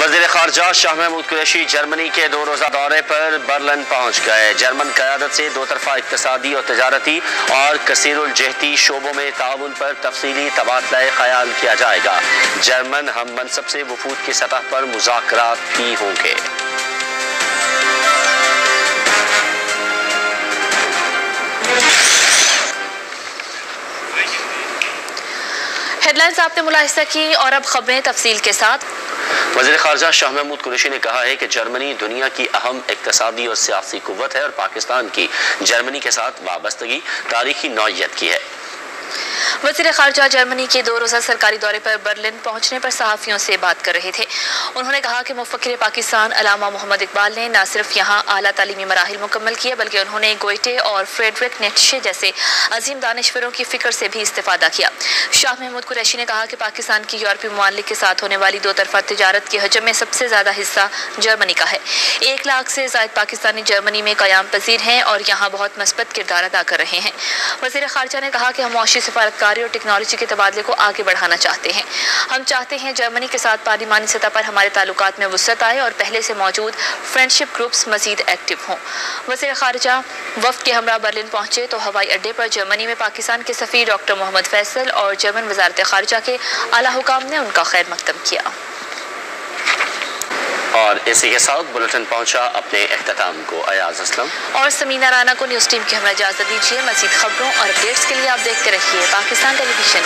وزیر خارجہ شاہ محمود قریشی جرمنی کے 2 روزہ دورے پر برلن پہنچ گئے۔ جرمن قیادت سے 2 طرفہ اقتصادی اور تجارتی اور کثیر الجہتی شعبوں میں تعاون پر تفصیلی تبادلہ خیال کیا جائے گا۔ جرمن ہم منصب سے وفود کی سطح پر مذاکرات بھی ہوں گے۔ ہیڈ لائنز آپ نے ملاحظہ کی اور اب خبریں تفصیل کے ساتھ۔ وزیر خارجہ شاہ محمود قریشی نے کہا ہے کہ جرمنی دنیا کی اہم اقتصادی اور سیاسی قوت ہے اور پاکستان کی جرمنی کے ساتھ وابستگی تاریخی نوعیت کی ہے۔ وزیر خارجہ جرمنی کے 2 روزہ سرکاری دورے پر برلن پہنچنے پر صحافیوں سے بات کر رہے تھے۔ انہوں نے کہا کہ مفکر پاکستان علامہ محمد اقبال نے نہ صرف یہاں اعلیٰ تعلیمی مراحل مکمل کیے بلکہ انہوں نے گوئٹے اور فریڈرک نیٹشے جیسے عظیم دانشوروں کی فکر سے بھی استفادہ کیا۔ شاہ محمود قریشی نے کہا کہ پاکستان کی یورپی ممالک کے ساتھ ہونے والی 2 طرفہ تجارت کے حجم میں سب سے زیادہ حصہ جرمنی کا ہے۔ 1 لاکھ سے زائد پاکستانی جرمنی میں قیام پذیر ہیں اور یہاں بہت مثبت کردار ادا کر رہے ہیں۔ وزیر خارجہ نے کہا کہ ہم معاشی سفارتکاری اور ٹیکنالوجی کے تبادلے کو آگے بڑھانا چاہتے ہیں۔ ہم چاہتے ہیں جرمنی کے ساتھ پارلیمانی سطح پر ہمارے تعلقات میں وسعت آئے اور پہلے سے موجود فرینڈشپ گروپس مزید ایکٹیو ہوں۔ وزیر خارجہ وفد کے ہمراہ برلن پہنچے تو ہوائی اڈے پر جرمنی میں پاکستان کے سفیر ڈاکٹر محمد فیصل اور جرمن وزارت خارجہ کے اعلیٰ حکام نے ان کا خیر مقدم کیا۔ اور اسی کے ساتھ بلٹن پہنچا اپنے اختتام کو۔ ایاز اسلم اور سمینہ رانا کو نیوز ٹیم کی ہمراہ اجازت دیجیے۔ مزید خبروں اور اپڈیٹس کے لیے آپ دیکھتے رہیے پاکستان ٹیلی ویژن۔